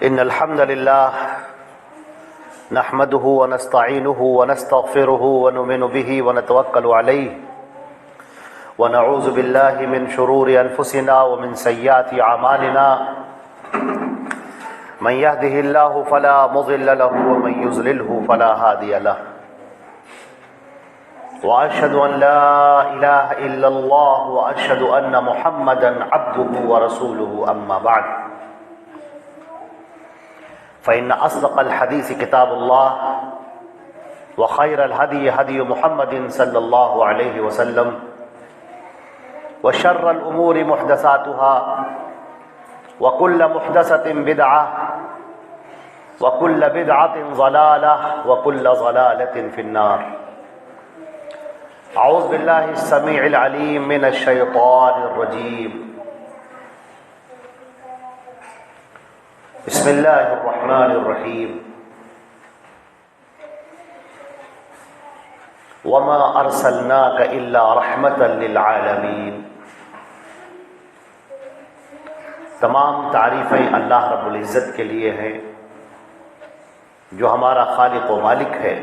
إن الحمد لله نحمده ونستعينه ونستغفره ونؤمن به ونتوكل عليه ونعوذ بالله من شرور أنفسنا ومن سيئات أعمالنا من يهده الله فلا مضل له ومن يضلله فلا هادي له وأشهد أن لا إله إلا الله وأشهد أن محمدا عبده ورسوله أما بعد فإن أصدق الحديث كتاب الله وخير الهدي هدي محمد صلى الله عليه وسلم وشر الأمور محدثاتها وكل محدثة بدعة وكل بدعة ضلالة وكل ضلالة في النار. أعوذ بالله السميع العليم من الشيطان الرجيم. بسم الله الرحمن الرحيم. وما أرسلناك إلا رحمة للعالمين. تمام تعریفیں اللہ رب العزت کے لیے ہیں جو ہمارا خالق و مالک ہے،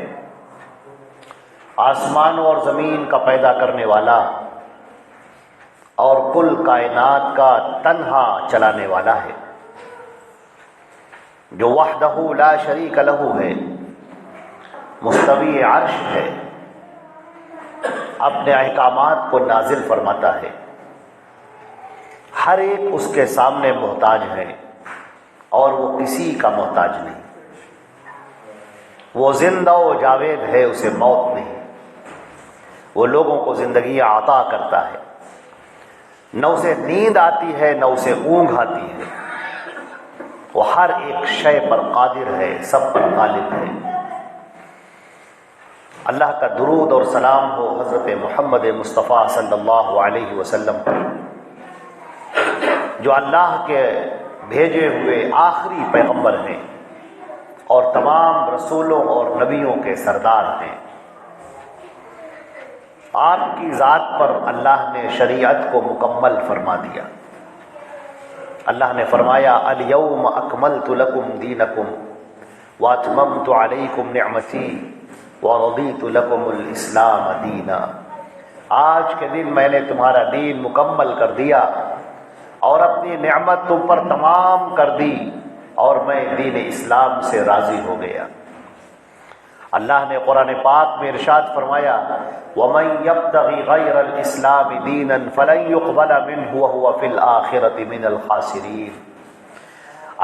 آسمانوں اور زمین کا پیدا کرنے والا اور کل کائنات کا تنہا چلانے والا ہے، جو وحدہ لا شریک لہ ہے، مستوی عرش ہے، اپنے احکامات کو نازل فرماتا ہے، ہر ایک اس کے سامنے محتاج ہے اور وہ کسی کا محتاج نہیں، وہ زندہ و جاوید ہے، اسے موت نہیں، وہ لوگوں کو زندگی عطا کرتا ہے، نہ اسے نیند آتی ہے نہ اسے اونگ آتی ہے، وہ ہر ایک شے پر قادر ہے، سب پر غالب ہے۔ اللہ کا درود اور سلام ہو حضرت محمد مصطفیٰ صلی اللہ علیہ وسلم پر، جو اللہ کے بھیجے ہوئے آخری پیغمبر ہیں اور تمام رسولوں اور نبیوں کے سردار ہیں۔ آپ کی ذات پر اللہ نے شریعت کو مکمل فرما دیا۔ اللہ نے فرمایا الیوم اکملت لکم دینکم واتممت علیکم نعمتی ورضیت لکم الاسلام دینا۔ آج کے دن میں نے تمہارا دین مکمل کر دیا اور اپنی نعمت تم پر تمام کر دی اور میں دین اسلام سے راضی ہو گیا۔ اللہ نے قرآن پاک میں ارشاد فرمایا وَمَن يَبْتَغِ غَيْرَ الْإِسْلَامِ دِينًا فَلَن يُقْبَلَ مِنْهُ وَهُوَ فِي الْآخِرَةِ مِنَ الْخَاسِرِينَ۔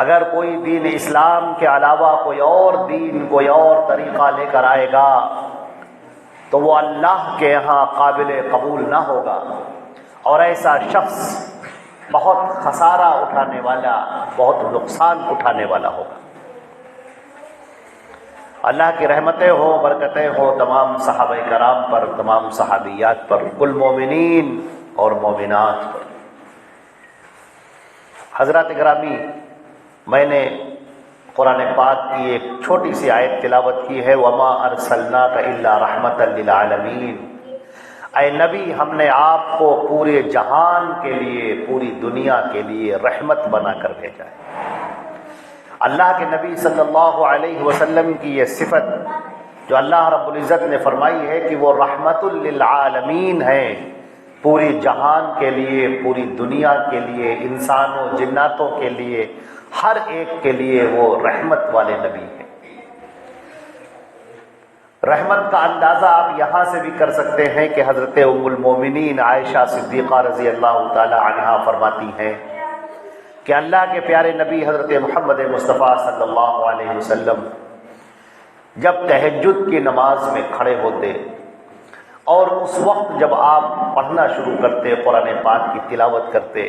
اگر کوئی دین اسلام کے علاوہ کوئی اور دین، کوئی اور طریقہ لے کر آئے گا تو وہ اللہ کے یہاں قابل قبول نہ ہوگا، اور ایسا شخص بہت خسارہ اٹھانے والا، بہت نقصان اٹھانے والا ہوگا۔ اللہ کی رحمتیں ہوں، برکتیں ہوں تمام صحابہ کرام پر، تمام صحابیات پر، کل مومنین اور مومنات پر۔ حضرات گرامی، میں نے قرآن پاک کی ایک چھوٹی سی آیت تلاوت کی ہے وَمَا أَرْسَلْنَاكَ إِلَّا رَحْمَةً لِلْعَالَمِينَ۔ اے نبی، ہم نے آپ کو پورے جہان کے لیے، پوری دنیا کے لیے رحمت بنا کر بھیجا ہے۔ اللہ کے نبی صلی اللہ علیہ وسلم کی یہ صفت جو اللہ رب العزت نے فرمائی ہے کہ وہ رحمت للعالمین ہیں، پوری جہان کے لیے، پوری دنیا کے لیے، انسانوں جناتوں کے لیے، ہر ایک کے لیے وہ رحمت والے نبی ہیں۔ رحمت کا اندازہ آپ یہاں سے بھی کر سکتے ہیں کہ حضرت ام المومنین عائشہ صدیقہ رضی اللہ تعالی عنہا فرماتی ہیں کہ اللہ کے پیارے نبی حضرت محمد مصطفیٰ صلی اللہ علیہ وسلم جب تہجد کی نماز میں کھڑے ہوتے اور اس وقت جب آپ پڑھنا شروع کرتے، قرآن پاک کی تلاوت کرتے،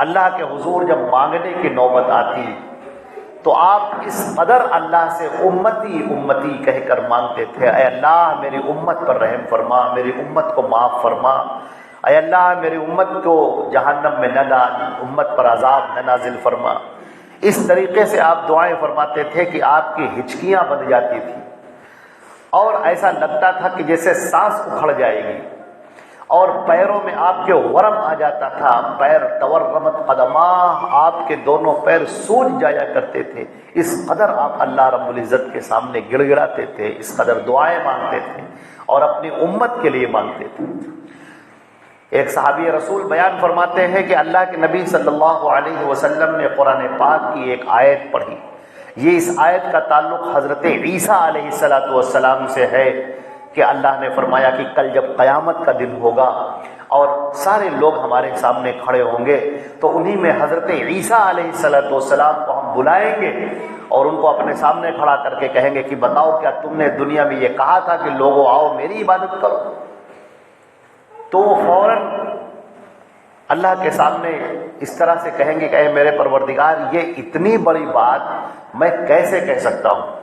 اللہ کے حضور جب مانگنے کی نوبت آتی تو آپ اس قدر اللہ سے امتی امتی کہہ کر مانگتے تھے، اے اللہ میری امت پر رحم فرما، میری امت کو معاف فرما، اے اللہ میری امت کو جہنم میں نہ ڈال، امت پر عذاب نہ نازل فرما۔ اس طریقے سے آپ دعائیں فرماتے تھے کہ آپ کی ہچکیاں بندھ جاتی تھیں اور ایسا لگتا تھا کہ جیسے سانس اکھڑ جائے گی، اور پیروں میں آپ کے ورم آ جاتا تھا، پیر تورمت قدما، آپ کے دونوں پیر سوج جایا کرتے تھے، اس قدر آپ اللہ رب العزت کے سامنے گڑ گڑاتے تھے، اس قدر دعائیں مانگتے تھے اور اپنی امت کے لیے مانگتے تھے۔ ایک صحابی رسول بیان فرماتے ہیں کہ اللہ کے نبی صلی اللہ علیہ وسلم نے قرآن پاک کی ایک آیت پڑھی، یہ اس آیت کا تعلق حضرت عیسیٰ علیہ السلام سے ہے کہ اللہ نے فرمایا کہ کل جب قیامت کا دن ہوگا اور سارے لوگ ہمارے سامنے کھڑے ہوں گے تو انہی میں حضرت عیسیٰ علیہ السلام کو ہم بلائیں گے اور ان کو اپنے سامنے کھڑا کر کے کہیں گے کہ بتاؤ کیا تم نے دنیا میں یہ کہا تھا کہ لوگوں آؤ میری عبادت کرو؟ تو وہ فوراً اللہ کے سامنے اس طرح سے کہیں گے کہ اے میرے پروردگار، یہ اتنی بڑی بات میں کیسے کہہ سکتا ہوں؟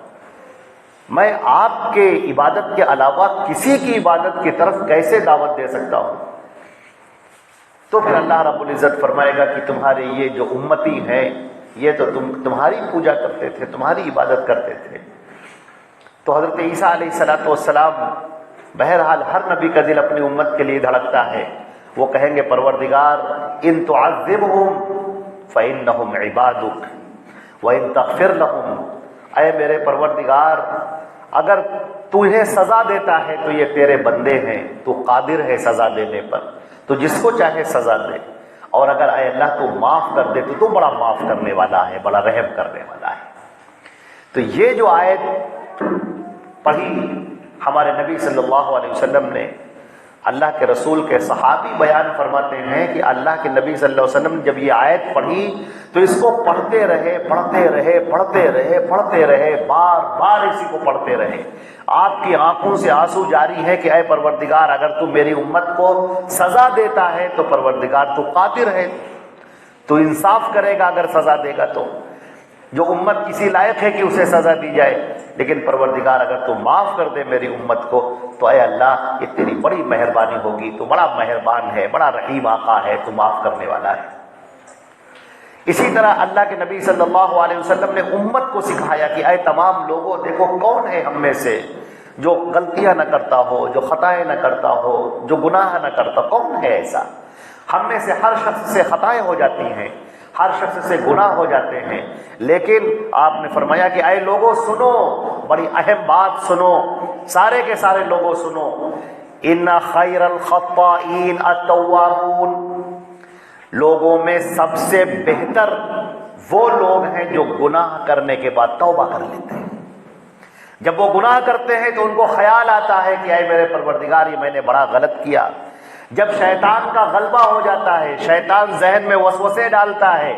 میں آپ کے عبادت کے علاوہ کسی کی عبادت کی طرف کیسے دعوت دے سکتا ہوں؟ تو پھر اللہ رب العزت فرمائے گا کہ تمہارے یہ جو امتی ہیں یہ تو تمہاری پوجا کرتے تھے، تمہاری عبادت کرتے تھے۔ تو حضرت عیسیٰ علیہ السلام، بہرحال ہر نبی کا دل اپنی امت کے لیے دھڑکتا ہے، وہ کہیں گے پروردگار ان تعذبہم فإنہم عبادک وإن تغفر لہم، اے میرے پروردگار اگر تجھے سزا دیتا ہے تو یہ تیرے بندے ہیں، تو قادر ہے سزا دینے پر، تو جس کو چاہے سزا دے، اور اگر اے اللہ تو معاف کر دے تو بڑا معاف کرنے والا ہے، بڑا رحم کرنے والا ہے۔ تو یہ جو آیت پڑھی ہمارے نبی صلی اللہ علیہ وسلم نے، اللہ کے رسول کے صحابی بیان فرماتے ہیں کہ اللہ کے نبی صلی اللہ علیہ وسلم نے جب یہ آیت پڑھی تو اس کو پڑھتے رہے، بار بار اسی کو پڑھتے رہے۔ آپ کی آنکھوں سے آنسو جاری ہے کہ اے پروردگار اگر تو میری امت کو سزا دیتا ہے تو پروردگار تو قادر ہے، تو انصاف کرے گا اگر سزا دے گا تو، جو امت کسی لائق ہے کہ اسے سزا دی جائے، لیکن پروردگار اگر تو معاف کر دے میری امت کو تو اے اللہ یہ تیری بڑی مہربانی ہوگی، تو بڑا مہربان ہے، بڑا رحیم آقا ہے، تو معاف کرنے والا ہے۔ اسی طرح اللہ کے نبی صلی اللہ علیہ وسلم نے امت کو سکھایا کہ اے تمام لوگوں دیکھو کون ہے ہم میں سے جو غلطیاں نہ کرتا ہو، جو خطائیں نہ کرتا ہو، جو گناہ نہ کرتا، کون ہے ایسا؟ ہم میں سے ہر شخص سے خطائیں ہو جاتی ہیں، ہر شخص سے گناہ ہو جاتے ہیں، لیکن آپ نے فرمایا کہ اے لوگوں سنو، بڑی اہم بات سنو، سارے کے سارے لوگوں سنو، ان خیر الخطائین التوابون، لوگوں میں سب سے بہتر وہ لوگ ہیں جو گناہ کرنے کے بعد توبہ کر لیتے ہیں۔ جب وہ گناہ کرتے ہیں تو ان کو خیال آتا ہے کہ اے میرے پروردگار یہ میں نے بڑا غلط کیا۔ جب شیطان کا غلبہ ہو جاتا ہے، شیطان ذہن میں وسوسے ڈالتا ہے،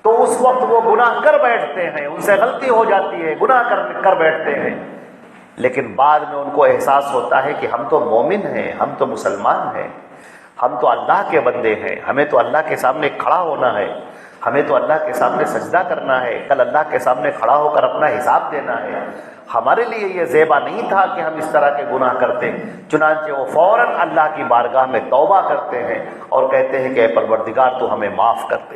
تو اس وقت وہ گناہ کر بیٹھتے ہیں، ان سے غلطی ہو جاتی ہے، گناہ کر بیٹھتے ہیں، لیکن بعد میں ان کو احساس ہوتا ہے کہ ہم تو مومن ہیں، ہم تو مسلمان ہیں، ہم تو اللہ کے بندے ہیں، ہمیں تو اللہ کے سامنے کھڑا ہونا ہے، ہمیں تو اللہ کے سامنے سجدہ کرنا ہے، کل اللہ کے سامنے کھڑا ہو کر اپنا حساب دینا ہے، ہمارے لیے یہ زیبا نہیں تھا کہ ہم اس طرح کے گناہ کرتے۔ چنانچہ وہ فوراً اللہ کی بارگاہ میں توبہ کرتے ہیں اور کہتے ہیں کہ اے پروردگار تو ہمیں معاف کر دے،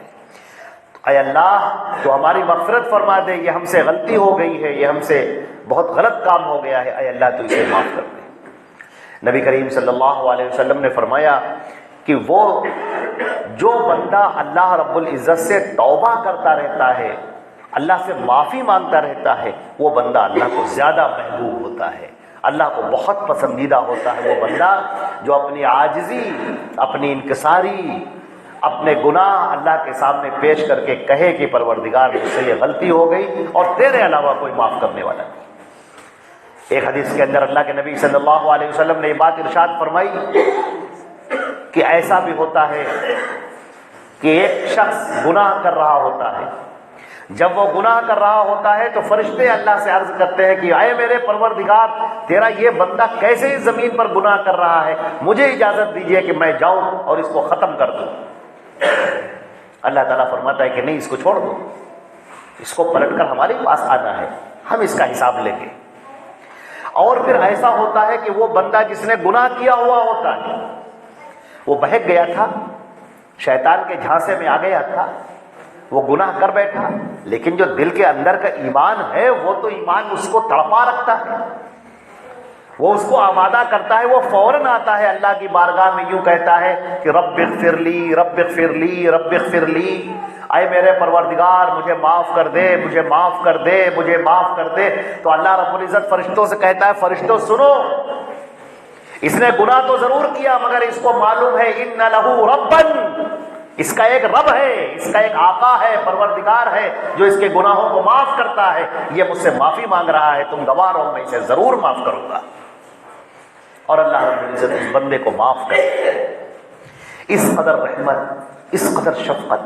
اے اللہ تو ہماری مغفرت فرما دے، یہ ہم سے غلطی ہو گئی ہے، یہ ہم سے بہت غلط کام ہو گیا ہے، اے اللہ تو اسے معاف کر دے۔ نبی کریم صلی اللہ علیہ وسلم نے فرمایا کہ وہ جو بندہ اللہ رب العزت سے توبہ کرتا رہتا ہے، اللہ سے معافی مانگتا رہتا ہے، وہ بندہ اللہ کو زیادہ محبوب ہوتا ہے، اللہ کو بہت پسندیدہ ہوتا ہے۔ وہ بندہ جو اپنی عاجزی، اپنی انکساری، اپنے گناہ اللہ کے سامنے پیش کر کے کہے کہ پروردگار مجھ سے یہ غلطی ہو گئی اور تیرے علاوہ کوئی معاف کرنے والا نہیں۔ ایک حدیث کے اندر اللہ کے نبی صلی اللہ علیہ وسلم نے یہ بات ارشاد فرمائی کہ ایسا بھی ہوتا ہے کہ ایک شخص گناہ کر رہا ہوتا ہے، جب وہ گناہ کر رہا ہوتا ہے تو فرشتے اللہ سے عرض کرتے ہیں کہ اے میرے پروردگار تیرا یہ بندہ کیسے اس زمین پر گناہ کر رہا ہے، مجھے اجازت دیجیے کہ میں جاؤں اور اس کو ختم کر دوں۔ اللہ تعالیٰ فرماتا ہے کہ نہیں، اس کو چھوڑ دو، اس کو پلٹ کر ہمارے پاس آنا ہے، ہم اس کا حساب لیں گے۔ اور پھر ایسا ہوتا ہے کہ وہ بندہ جس نے گناہ کیا ہوا ہوتا ہے وہ بہک گیا تھا، شیطان کے جھانسے میں آ گیا تھا، وہ گناہ کر بیٹھا، لیکن جو دل کے اندر کا ایمان ہے وہ تو ایمان اس کو تڑپا رکھتا ہے، وہ اس کو آمادہ کرتا ہے، وہ فوراً آتا ہے اللہ کی بارگاہ میں، یوں کہتا ہے کہ رب اغفر لی رب اغفر لی رب اغفر لی، اے میرے پروردگار مجھے معاف کر دے، مجھے معاف کر دے، مجھے معاف کر دے۔ تو اللہ رب العزت فرشتوں سے کہتا ہے فرشتوں سنو، اس نے گناہ تو ضرور کیا مگر اس کو معلوم ہے ان لہو ربن، اس کا ایک رب ہے، اس کا ایک آقا ہے، پروردگار ہے جو اس کے گناہوں کو معاف کرتا ہے، یہ مجھ سے معافی مانگ رہا ہے، تم گواہ رہو میں اسے ضرور معاف کروں گا۔ اور اللہ رب العزت اس بندے کو معاف کرے، اس قدر رحمت، اس قدر شفقت۔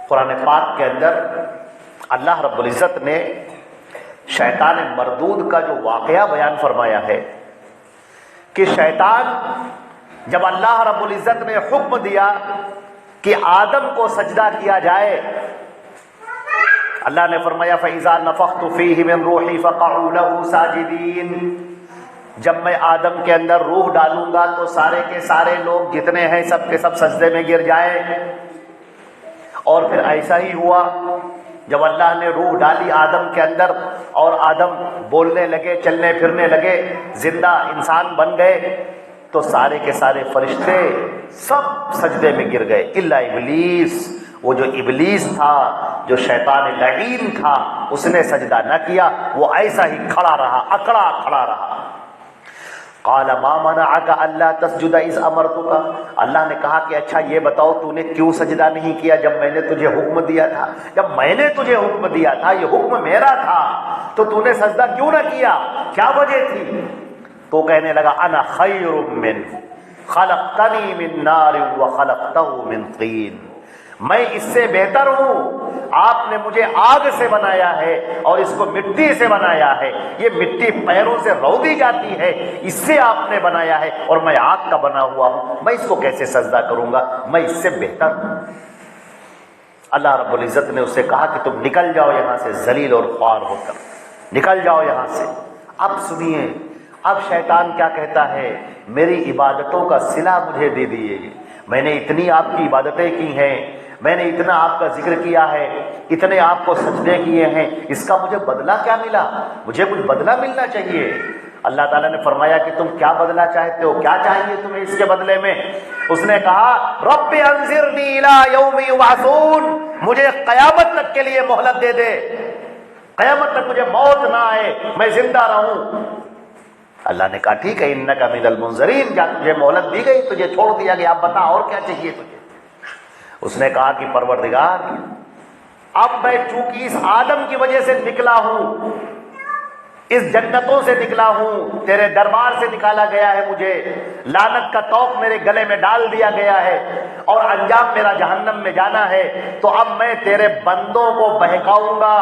قرآن پاک کے اندر اللہ رب العزت نے شیطان مردود کا جو واقعہ بیان فرمایا ہے کہ شیطان جب اللہ رب العزت نے حکم دیا کہ آدم کو سجدہ کیا جائے، اللہ نے فرمایا فَإِذَا نَفَخْتُ فِيهِ مِن رُوحِي فَقَعُوا لَهُ سَاجِدِينَ، جب میں آدم کے اندر روح ڈالوں گا تو سارے کے سارے لوگ جتنے ہیں سب کے سب سجدے میں گر جائیں۔ اور پھر ایسا ہی ہوا، جب اللہ نے روح ڈالی آدم کے اندر اور آدم بولنے لگے، چلنے پھرنے لگے، زندہ انسان بن گئے، تو سارے کے سارے فرشتے سب سجدے میں گر گئے الا ابلیس، وہ جو ابلیس تھا، جو شیطان لعین تھا، اس نے سجدہ نہ کیا، وہ ایسا ہی کھڑا رہا، اکڑا کھڑا رہا۔ قال ما منعك الا تسجد اذ امرتك، اللہ نے کہا کہ اچھا یہ بتاؤ تو نے کیوں سجدہ نہیں کیا جب میں نے تجھے حکم دیا تھا؟ جب میں نے تجھے حکم دیا تھا، یہ حکم میرا تھا، تو تو نے سجدہ کیوں نہ کیا؟ کیا وجہ تھی؟ تو کہنے لگا انا خیر من خلقتنی من نار وخلقتہ من طین، میں اس سے بہتر ہوں، آپ نے مجھے آگ سے بنایا ہے اور اس کو مٹی سے بنایا ہے، یہ مٹی پیروں سے رودی جاتی ہے، اس سے آپ نے بنایا ہے، اور میں آگ کا بنا ہوا ہوں، میں اس کو کیسے سجدہ کروں گا؟ میں اس سے بہتر ہوں۔ اللہ رب العزت نے اس سے کہا کہ تم نکل جاؤ یہاں سے ذلیل اور خوار ہو کر، نکل جاؤ یہاں سے۔ اب سنیے، اب شیطان کیا کہتا ہے؟ میری عبادتوں کا صلہ مجھے دے دیے، میں نے اتنی آپ کی عبادتیں کی ہیں، میں نے اتنا آپ کا ذکر کیا ہے، اتنے آپ کو سجدے کیے ہیں، اس کا مجھے بدلہ کیا ملا؟ مجھے کچھ بدلہ ملنا چاہیے۔ اللہ تعالیٰ نے فرمایا کہ تم کیا بدلہ چاہتے ہو، کیا چاہیے تمہیں اس کے بدلے میں؟ اس نے کہا رب انظرنی الی یوم یبعثون، مجھے قیامت تک کے لیے مہلت دے دے، قیامت تک مجھے موت نہ آئے، میں زندہ رہوں۔ اللہ نے کہا ٹھیک ہے انک من المنظرین، کیا تجھے مہلت دی گئی، تجھے چھوڑ دیا گیا، اب بتا اور کیا چاہیے تجھے؟ اس نے کہا کہ پروردگار اب میں چونکہ اس آدم کی وجہ سے نکلا ہوں، اس جنتوں سے نکلا ہوں، تیرے دربار سے نکالا گیا ہے، مجھے لعنت کا طوق میرے گلے میں ڈال دیا گیا ہے اور انجام میرا جہنم میں جانا ہے، تو اب میں تیرے بندوں کو بہکاؤں گا،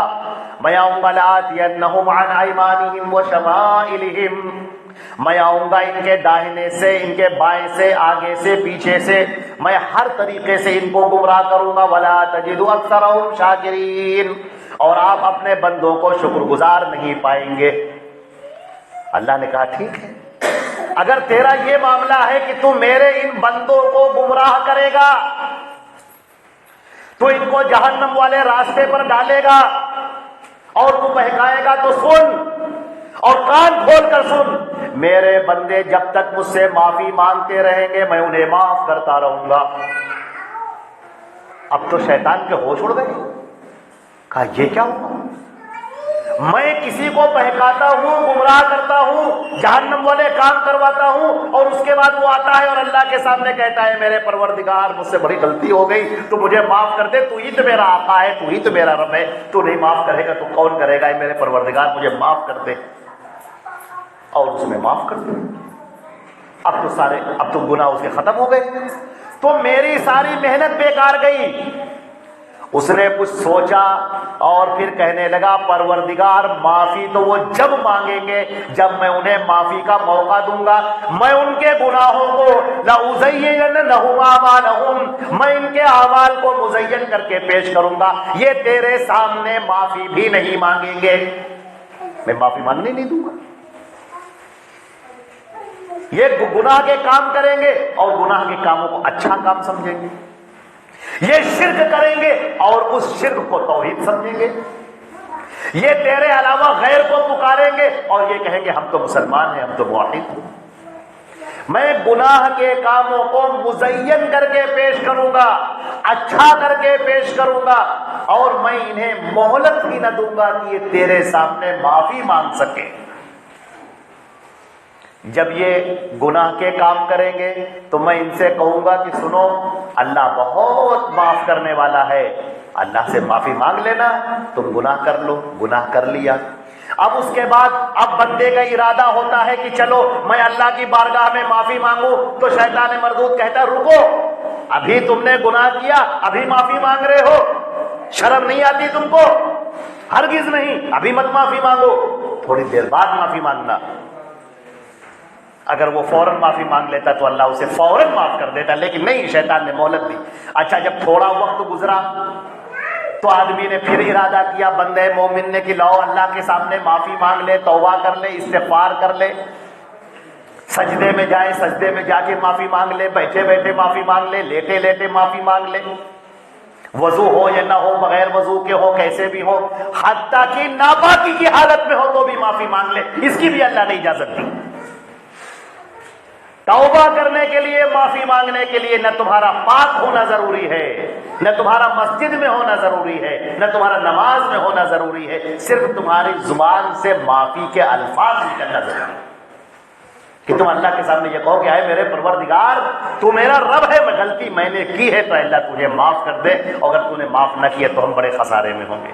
میں آؤں گا لآتینہم عن ایمانہم وشمائلہم، میں آؤں گا ان کے داہنے سے، ان کے بائیں سے، آگے سے، پیچھے سے، میں ہر طریقے سے ان کو گمراہ کروں گا، ولا تجد اکثرہم شاکرین، اور آپ اپنے بندوں کو شکر گزار نہیں پائیں گے۔ اللہ نے کہا ٹھیک ہے، اگر تیرا یہ معاملہ ہے کہ تو میرے ان بندوں کو گمراہ کرے گا، تو ان کو جہنم والے راستے پر ڈالے گا اور تو بہکائے گا، تو سن اور کان کھول کر سن، میرے بندے جب تک مجھ سے معافی مانگتے رہیں گے میں انہیں معاف کرتا رہوں گا۔ اب تو شیطان کے ہوش اڑ گئے، کہا یہ کیا ہوا؟ میں کسی کو بہکاتا ہوں، گمراہ کرتا ہوں، جہنم والے کام کرواتا ہوں، اور اس کے بعد وہ آتا ہے اور اللہ کے سامنے کہتا ہے میرے پروردگار مجھ سے بڑی غلطی ہو گئی، تو مجھے معاف کر دے، تو ہی تو میرا آقا ہے، تو ہی تو میرا رب ہے، تو نہیں معاف کرے گا تو کون کرے گا؟ اے میرے پروردگار مجھے معاف کر دے، اور اس میں معاف کر دے۔ اب تو گناہ اس کے ختم ہو گئے، تو میری ساری محنت بیکار گئی۔ اس نے کچھ سوچا اور پھر کہنے لگا پروردگار معافی تو وہ جب مانگیں گے جب میں انہیں معافی کا موقع دوں گا، میں ان کے گناہوں کو لَأُزَيِّنَنَّ أَعْمَالَهُمْ، میں ان کے اعمال کو مزین کر کے پیش کروں گا، یہ تیرے سامنے معافی بھی نہیں مانگیں گے، میں معافی مانگنے نہیں دوں گا۔ یہ گناہ کے کام کریں گے اور گناہ کے کاموں کو اچھا کام سمجھیں گے، یہ شرک کریں گے اور اس شرک کو توحید سمجھیں گے، یہ تیرے علاوہ غیر کو پکاریں گے اور یہ کہیں گے ہم تو مسلمان ہیں، ہم تو موحد ہیں۔ میں گناہ کے کاموں کو مزین کر کے پیش کروں گا، اچھا کر کے پیش کروں گا، اور میں انہیں مہلت بھی نہ دوں گا کہ یہ تیرے سامنے معافی مانگ سکے۔ جب یہ گناہ کے کام کریں گے تو میں ان سے کہوں گا کہ سنو، اللہ بہت معاف کرنے والا ہے، اللہ سے معافی مانگ لینا، تم گناہ کر لو، گناہ کر لیا۔ اب اس کے بعد اب بندے کا ارادہ ہوتا ہے کہ چلو میں اللہ کی بارگاہ میں معافی مانگوں، تو شیطان مردود کہتا ہے رکو، ابھی تم نے گناہ کیا، ابھی معافی مانگ رہے ہو، شرم نہیں آتی تم کو؟ ہرگز نہیں، ابھی مت معافی مانگو، تھوڑی دیر بعد معافی مانگنا۔ اگر وہ فوراً معافی مانگ لیتا تو اللہ اسے فوراً معاف کر دیتا، لیکن نہیں، شیطان نے مہلت دی۔ اچھا جب تھوڑا وقت گزرا تو آدمی نے پھر ارادہ کیا، بندے مومن نے، کہ لاؤ اللہ کے سامنے معافی مانگ لے، توبہ کر لے، استغفار کر لے، سجدے میں جائے، سجدے میں جا کے معافی مانگ لے، بیٹھے بیٹھے معافی مانگ لے، لیٹے لیٹے معافی مانگ لے، وضو ہو یا نہ ہو، بغیر وضو کے ہو، کیسے بھی ہو، حتیٰ کہ ناپاکی کی حالت میں ہو تو بھی معافی مانگ لے، اس کی بھی اللہ نے اجازت دی۔ توبہ کرنے کے لیے، معافی مانگنے کے لیے نہ تمہارا پاک ہونا ضروری ہے، نہ تمہارا مسجد میں ہونا ضروری ہے، نہ تمہارا نماز میں ہونا ضروری ہے، صرف تمہاری زبان سے معافی کے الفاظ نکلنا ضروری ہے کہ تم اللہ کے سامنے یہ کہو کہ اے میرے پروردگار، تو میرا رب ہے، غلطی میں نے کی ہے تو اللہ تجھے معاف کر دے، اگر تو نے معاف نہ کیا تو ہم بڑے خسارے میں ہوں گے۔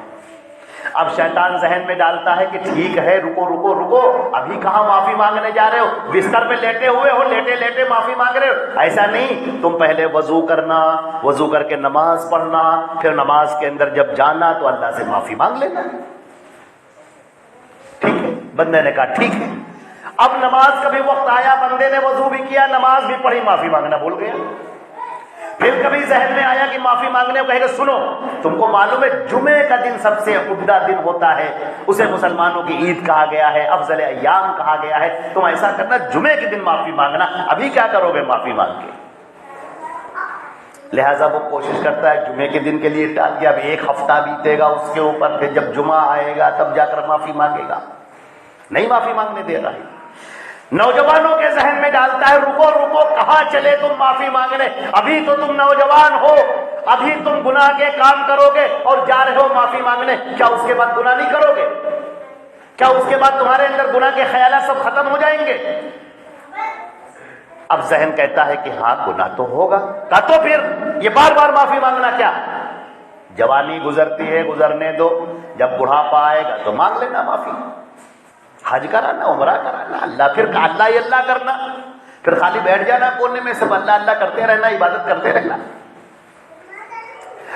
اب شیطان ذہن میں ڈالتا ہے کہ ٹھیک ہے، رکو رکو رکو، ابھی کہاں معافی مانگنے جا رہے ہو، بستر پہ لیٹے ہوئے ہو، لیٹے لیٹے معافی مانگ رہے ہو، ایسا نہیں، تم پہلے وضو کرنا، وضو کر کے نماز پڑھنا، پھر نماز کے اندر جب جانا تو اللہ سے معافی مانگ لینا۔ ٹھیک ہے، بندے نے کہا ٹھیک ہے۔ اب نماز کا بھی وقت آیا، بندے نے وضو بھی کیا، نماز بھی پڑھی، معافی مانگنا بھول گیا۔ پھر کبھی ذہن میں آیا کہ معافی مانگنے کو، کہے گا سنو، تم کو معلوم ہے جمعے کا دن سب سے عمدہ دن ہوتا ہے، اسے مسلمانوں کی عید کہا گیا ہے، افضل ایام کہا گیا ہے، تم ایسا کرنا جمعے کے دن معافی مانگنا، ابھی کیا کرو گے معافی مانگ کے؟ لہٰذا وہ کوشش کرتا ہے جمعے کے دن کے لیے ٹال دیا، اب ایک ہفتہ بیتے گا اس کے اوپر، پھر جب جمعہ آئے گا تب جا کر معافی مانگے گا، نہیں معافی مانگنے دے رہا ہے۔ نوجوانوں کے ذہن میں ڈالتا ہے رکو رکو، کہاں چلے تم معافی مانگنے، ابھی تو تم نوجوان ہو، ابھی تم گناہ کے کام کرو گے اور جا رہے ہو معافی مانگنے، کیا اس کے بعد گناہ نہیں کرو گے؟ کیا اس کے بعد تمہارے اندر گناہ کے خیالات سب ختم ہو جائیں گے؟ اب ذہن کہتا ہے کہ ہاں گناہ تو ہوگا، کہا تو پھر یہ بار بار معافی مانگنا کیا؟ جوانی گزرتی ہے، گزرنے دو، جب بڑھاپا آئے گا تو مانگ لینا معافی، حج کرانا، عمرہ کرانا، اللہ پھر اللہ ہی اللہ کرنا، پھر خالی بیٹھ جانا کونے میں سب اللہ اللہ کرتے رہنا، عبادت کرتے رہنا۔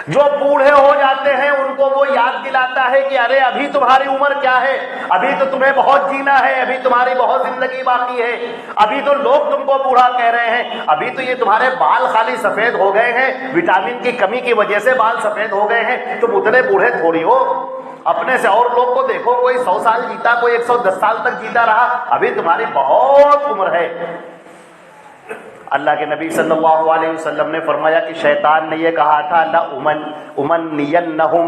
جو بوڑھے ہو جاتے ہیں ان کو وہ یاد دلاتا ہے کہ ارے ابھی تمہاری عمر کیا ہے، ابھی تو تمہیں بہت جینا ہے، ابھی تمہاری بہت زندگی باقی ہے، ابھی تو لوگ تم کو بوڑھا کہہ رہے ہیں، ابھی تو یہ تمہارے بال خالی سفید ہو گئے ہیں، وٹامن کی کمی کی وجہ سے بال سفید ہو گئے ہیں، تم اتنے بوڑھے تھوڑی ہو، اپنے سے اور لوگ کو دیکھو، کوئی 100 سال جیتا، کوئی 110 سال تک جیتا رہا، ابھی تمہاری بہت عمر ہے۔ اللہ کے نبی صلی اللہ علیہ وسلم نے فرمایا کہ شیطان نے یہ کہا تھا لَأُمَنِّيَنَّهُمْ،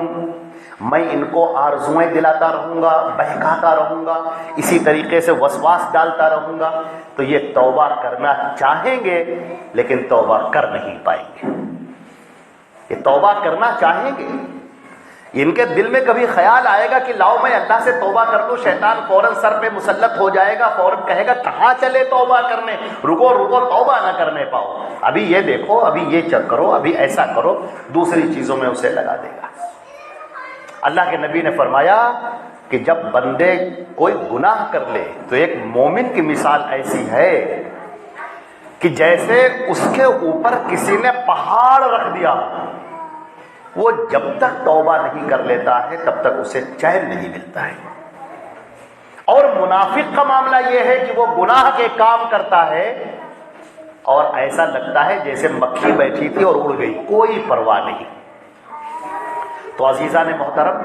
میں ان کو آرزوئیں دلاتا رہوں گا، بہکاتا رہوں گا، اسی طریقے سے وسواس ڈالتا رہوں گا، تو یہ توبہ کرنا چاہیں گے لیکن توبہ کر نہیں پائیں گے۔ یہ توبہ کرنا چاہیں گے، ان کے دل میں کبھی خیال آئے گا کہ لاؤ میں اللہ سے توبہ کر لوں، شیطان فوراً سر پہ مسلط ہو جائے گا، فوراً کہے گا کہاں چلے توبہ کرنے، رکو رکو، توبہ نہ کرنے پاؤ، ابھی یہ دیکھو، ابھی یہ چیک کرو، ابھی ایسا کرو، دوسری چیزوں میں اسے لگا دے گا۔ اللہ کے نبی نے فرمایا کہ جب بندے کوئی گناہ کر لے تو ایک مومن کی مثال ایسی ہے کہ جیسے اس کے اوپر کسی نے پہاڑ رکھ دیا، وہ جب تک توبہ نہیں کر لیتا ہے تب تک اسے چین نہیں ملتا ہے۔ اور منافق کا معاملہ یہ ہے کہ وہ گناہ کے کام کرتا ہے اور ایسا لگتا ہے جیسے مکھی بیٹھی تھی اور اڑ گئی، کوئی پرواہ نہیں۔ تو عزیزان محترم،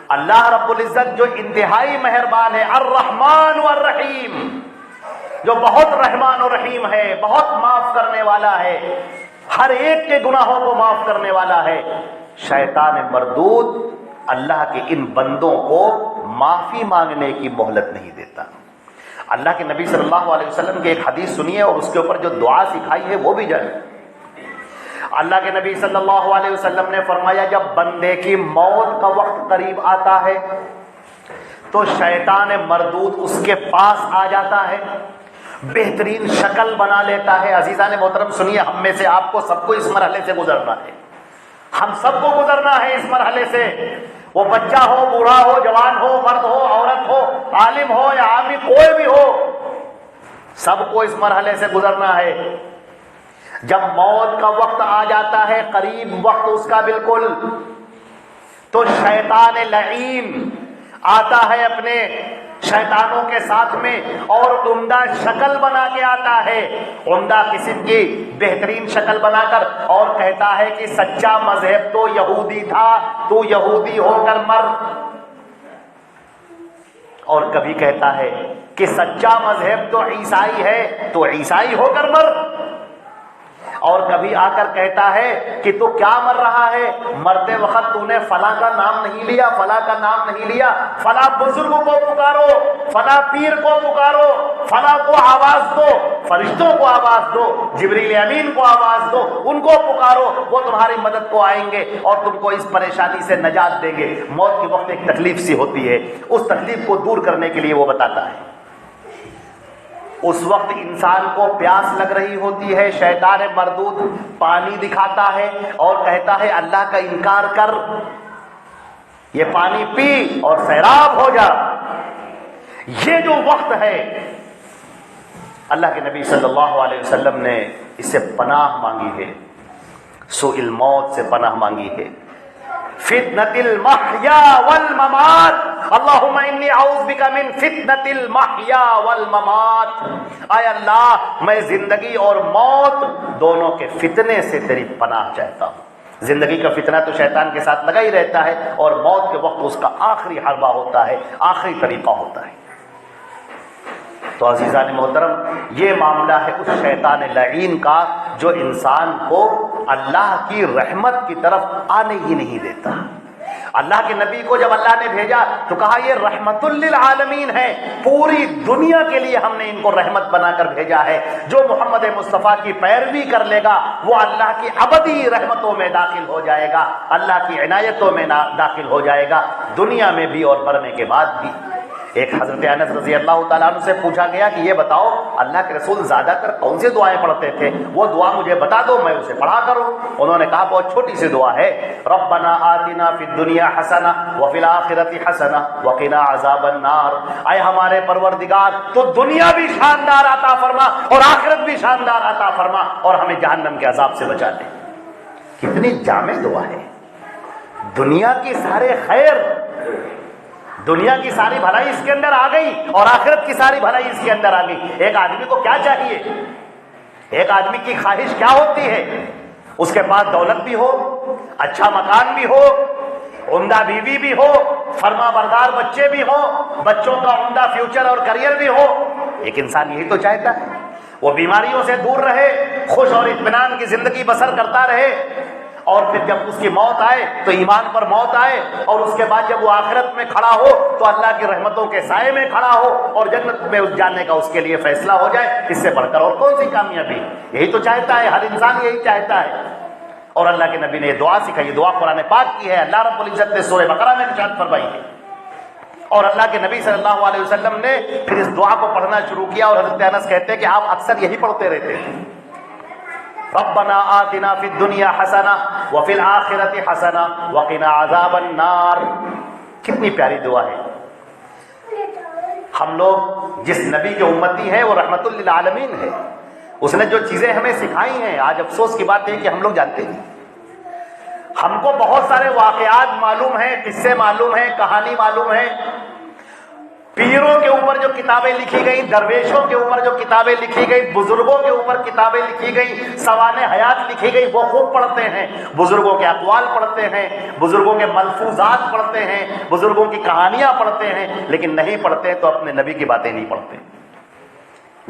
اللہ رب العزت جو انتہائی مہربان ہے، الرحمن والرحیم، جو بہت رحمان و رحیم ہے، بہت معاف کرنے والا ہے، ہر ایک کے گناہوں کو معاف کرنے والا ہے، شیطان مردود اللہ کے ان بندوں کو معافی مانگنے کی مہلت نہیں دیتا۔ اللہ کے نبی صلی اللہ علیہ وسلم کی ایک حدیث سنیے اور اس کے اوپر جو دعا سکھائی ہے وہ بھی جانیں۔ اللہ کے نبی صلی اللہ علیہ وسلم نے فرمایا جب بندے کی موت کا وقت قریب آتا ہے تو شیطان مردود اس کے پاس آ جاتا ہے، بہترین شکل بنا لیتا ہے۔ عزیزان محترم سنیے، ہم میں سے آپ کو سب کو اس مرحلے سے گزرنا ہے، ہم سب کو گزرنا ہے اس مرحلے سے، وہ بچہ ہو، بوڑھا ہو، جوان ہو، مرد ہو، عورت ہو، عالم ہو یا عامی، کوئی بھی ہو، سب کو اس مرحلے سے گزرنا ہے۔ جب موت کا وقت آ جاتا ہے، قریب وقت اس کا بالکل، تو شیطان لعین آتا ہے اپنے شیطانوں کے ساتھ میں اور عمدہ شکل بنا کے آتا ہے، عمدہ قسم کی بہترین شکل بنا کر، اور کہتا ہے کہ سچا مذہب تو یہودی تھا، تو یہودی ہو کر مر۔ اور کبھی کہتا ہے کہ سچا مذہب تو عیسائی ہے، تو عیسائی ہو کر مر۔ اور کبھی آ کر کہتا ہے کہ تو کیا مر رہا ہے، مرتے وقت تو نے فلاں کا نام نہیں لیا، فلاں کا نام نہیں لیا، فلاں بزرگ کو پکارو، فلاں پیر کو پکارو، فلاں کو آواز دو، فرشتوں کو آواز دو، جبریل امین کو آواز دو، ان کو پکارو، وہ تمہاری مدد کو آئیں گے اور تم کو اس پریشانی سے نجات دیں گے۔ موت کے وقت ایک تکلیف سی ہوتی ہے، اس تکلیف کو دور کرنے کے لیے وہ بتاتا ہے۔ اس وقت انسان کو پیاس لگ رہی ہوتی ہے، شیطان مردود پانی دکھاتا ہے اور کہتا ہے اللہ کا انکار کر، یہ پانی پی اور سیراب ہو جا۔ یہ جو وقت ہے، اللہ کے نبی صلی اللہ علیہ وسلم نے اس سے پناہ مانگی ہے، سوء الموت سے پناہ مانگی ہے، فتنة المحیا والممات، اللہم انی اعوذ بک من فتنة المحیا والممات۔ اے اللہ میں زندگی اور موت دونوں کے فتنے سے تیری پناہ چاہتا ہوں۔ زندگی کا فتنہ تو شیطان کے ساتھ لگا ہی رہتا ہے، اور موت کے وقت اس کا آخری حربہ ہوتا ہے، آخری طریقہ ہوتا ہے۔ تو عزیزان محترم، یہ معاملہ ہے اس شیطان لعین کا جو انسان کو اللہ کی رحمت کی طرف آنے ہی نہیں دیتا۔ اللہ کے نبی کو جب اللہ نے بھیجا تو کہا یہ رحمت للعالمین ہے، پوری دنیا کے لیے ہم نے ان کو رحمت بنا کر بھیجا ہے۔ جو محمد مصطفیٰ کی پیروی کر لے گا وہ اللہ کی ابدی رحمتوں میں داخل ہو جائے گا، اللہ کی عنایتوں میں داخل ہو جائے گا، دنیا میں بھی اور مرنے کے بعد بھی۔ ایک حضرت انس رضی اللہ تعالیٰ عنہ سے پوچھا گیا کہ یہ بتاؤ اللہ کے رسول زیادہ تر کون سی دعائیں پڑھتے تھے، وہ دعا مجھے بتا دو میں اسے پڑھا کروں۔ انہوں نے کہا بہت چھوٹی سی دعا ہے، ربنا آتنا فی الدنیا حسنہ وفی الآخرۃ حسنہ وقنا عذاب النار۔ اے ہمارے پروردگار تو دنیا بھی شاندار عطا فرما اور آخرت بھی شاندار عطا فرما اور ہمیں جہنم کے عذاب سے بچا لے۔ کتنی جامع دعا ہے، دنیا کی سارے خیر، دنیا کی ساری بھلائی اس کے اندر آ گئی اور آخرت کی ساری بھلائی اس کے اندر آ گئی۔ ایک آدمی کو کیا چاہیے، ایک آدمی کی خواہش کیا ہوتی ہے، اس کے پاس دولت بھی ہو، اچھا مکان بھی ہو، عمدہ بیوی بھی ہو، فرما بردار بچے بھی ہو، بچوں کا عمدہ فیوچر اور کریئر بھی ہو۔ ایک انسان یہی تو چاہتا ہے، وہ بیماریوں سے دور رہے، خوش اور اطمینان کی زندگی بسر کرتا رہے، اور پھر جب اس کی موت آئے تو ایمان پر موت آئے، اور اس کے بعد جب وہ آخرت میں کھڑا ہو تو اللہ کی رحمتوں کے سائے میں کھڑا ہو اور جنت میں اس جانے کا اس کے لیے فیصلہ ہو جائے۔ اس سے بڑھ کر اور کون سی کامیابی، یہی تو چاہتا ہے، ہر انسان یہی چاہتا ہے۔ اور اللہ کے نبی نے یہ دعا سکھائی، یہ دعا قرآن پاک کی ہے، اللہ رب العزت نے سورہ بقرہ میں ارشاد فرمائی ہے، اور اللہ کے نبی صلی اللہ علیہ وسلم نے پھر اس دعا کو پڑھنا شروع کیا، اور حضرت انس کہتے ہیں کہ آپ اکثر یہی پڑھتے رہتے ہیں، ربنا آتنا فی الدنیا حسنہ وفی الآخرۃ حسنہ وقنا عذاب النار۔ کتنی پیاری دعا ہے۔ ہم لوگ جس نبی کے امتی ہیں وہ رحمت للعالمین ہے، اس نے جو چیزیں ہمیں سکھائی ہیں، آج افسوس کی بات ہے کہ ہم لوگ جانتے ہیں، ہم کو بہت سارے واقعات معلوم ہیں، قصے معلوم ہیں، کہانی معلوم ہے، پیروں کے اوپر جو کتابیں لکھی گئی، درویشوں کے اوپر جو کتابیں لکھی گئی، بزرگوں کے اوپر کتابیں لکھی گئی، سوانح حیات لکھی گئی، وہ خوب پڑھتے ہیں، بزرگوں کے اقوال پڑھتے ہیں، بزرگوں کے ملفوظات پڑھتے ہیں، بزرگوں کی کہانیاں پڑھتے ہیں، لیکن نہیں پڑھتے تو اپنے نبی کی باتیں نہیں پڑھتے،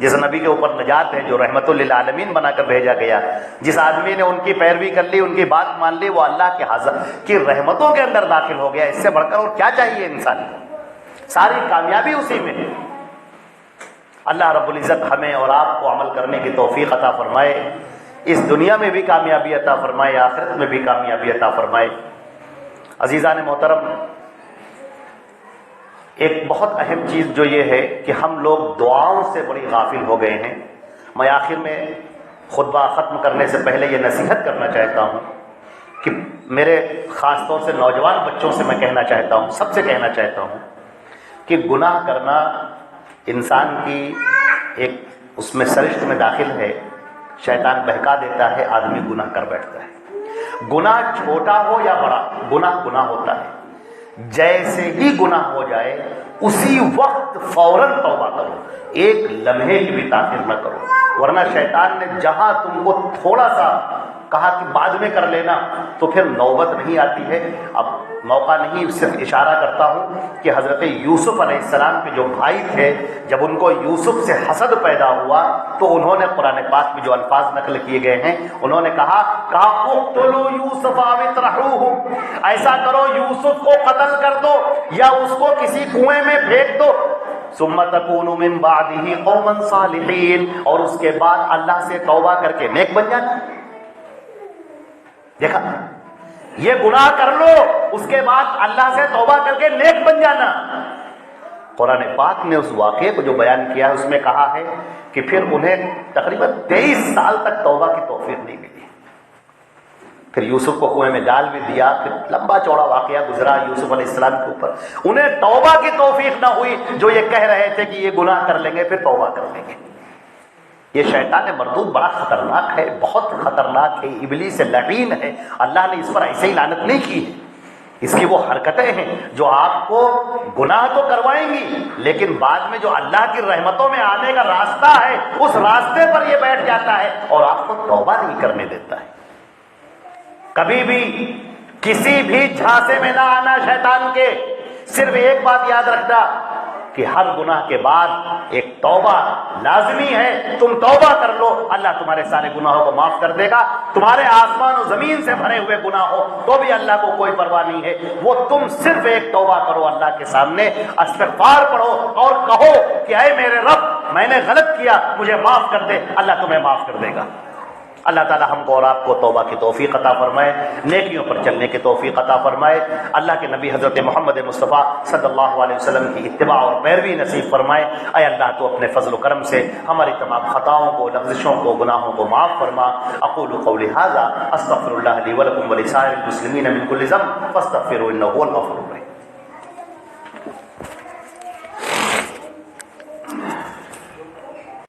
جس نبی کے اوپر نجات ہے، جو رحمت للعالمین بنا کر بھیجا گیا، جس آدمی نے ان کی پیروی کر لی، ان کی بات مان لی، وہ اللہ کی رحمتوں کے اندر داخل ہو گیا۔ اس سے بڑھ کر اور کیا چاہیے انسان کو؟ ساری کامیابی اسی میں ہے۔ اللہ رب العزت ہمیں اور آپ کو عمل کرنے کی توفیق عطا فرمائے، اس دنیا میں بھی کامیابی عطا فرمائے، آخرت میں بھی کامیابی عطا فرمائے۔ عزیزان محترم، ایک بہت اہم چیز جو یہ ہے کہ ہم لوگ دعاؤں سے بڑی غافل ہو گئے ہیں۔ میں آخر میں خطبہ ختم کرنے سے پہلے یہ نصیحت کرنا چاہتا ہوں کہ میرے خاص طور سے نوجوان بچوں سے میں کہنا چاہتا ہوں، سب سے کہنا چاہتا ہوں کہ گناہ کرنا انسان کی ایک اس میں سرشت میں داخل ہے، شیطان بہکا دیتا ہے، آدمی گناہ کر بیٹھتا ہے۔ گناہ چھوٹا ہو یا بڑا، گناہ گناہ ہوتا ہے۔ جیسے ہی گناہ ہو جائے اسی وقت فوراً توبہ کرو، ایک لمحے کی بھی تاخیر نہ کرو، ورنہ شیطان نے جہاں تم کو تھوڑا سا کہا کہ بعد میں کر لینا تو پھر نوبت نہیں آتی ہے۔ اب موقع نہیں، صرف اشارہ کرتا ہوں کہ حضرت یوسف علیہ السلام کے جو بھائی تھے، جب ان کو یوسف سے حسد پیدا ہوا تو انہوں نے قرآن پاک میں جو الفاظ نقل کیے گئے ہیں، انہوں نے کہا اقتلوا یوسف او اطرحوہ، ایسا کرو یوسف کو قتل کر دو یا اس کو کسی کنویں میں پھینک دو، ثم تکونوا من بعدہ قوما صالحین، اور اس کے بعد اللہ سے توبہ کر کے نیک بن جانا۔ دیکھا، یہ گناہ کر لو، اس کے بعد اللہ سے توبہ کر کے نیک بن جانا۔ قرآن پاک نے اس واقعے کو جو بیان کیا ہے اس میں کہا ہے کہ پھر انہیں تقریباً 23 سال تک توبہ کی توفیق نہیں ملی۔ پھر یوسف کو کنویں میں ڈال بھی دیا، پھر لمبا چوڑا واقعہ گزرا یوسف علیہ السلام کے اوپر، انہیں توبہ کی توفیق نہ ہوئی۔ جو یہ کہہ رہے تھے کہ یہ گناہ کر لیں گے پھر توبہ کر لیں گے، یہ شیطان مردود بڑا خطرناک ہے، بہت خطرناک ہے، ابلیس لعین ہے۔ اللہ نے اس پر ایسے ہی لعنت نہیں کی ہے، اس کی وہ حرکتیں ہیں جو آپ کو گناہ تو کروائیں گی، لیکن بعد میں جو اللہ کی رحمتوں میں آنے کا راستہ ہے اس راستے پر یہ بیٹھ جاتا ہے اور آپ کو توبہ نہیں کرنے دیتا ہے۔ کبھی بھی کسی بھی جھانسے میں نہ آنا شیطان کے۔ صرف ایک بات یاد رکھنا کہ ہر گناہ کے بعد ایک توبہ لازمی ہے۔ تم توبہ کر لو، اللہ تمہارے سارے گناہوں کو معاف کر دے گا۔ تمہارے آسمان و زمین سے بھرے ہوئے گناہ ہو تو بھی اللہ کو کوئی پرواہ نہیں ہے، وہ تم صرف ایک توبہ کرو، اللہ کے سامنے استغفار پڑھو اور کہو کہ اے میرے رب، میں نے غلط کیا، مجھے معاف کر دے، اللہ تمہیں معاف کر دے گا۔ اللہ تعالی ہم کو اور آپ کو توبہ کی توفیق عطا فرمائے، نیکیوں پر چلنے کی توفیق عطا فرمائے، اللہ کے نبی حضرت محمد مصطفیٰ صلی اللہ علیہ وسلم کی اتباع اور پیروی نصیب فرمائے۔ اے اللہ تو اپنے فضل و کرم سے ہماری تمام خطاؤں کو، لغزشوں کو، گناہوں کو معاف فرما۔ اقول قولی ھذا استغفر اللہ لی ولکم ولسائر المسلمین من کل ذنب فاستغفروا انہ هو الغفور الرحیم۔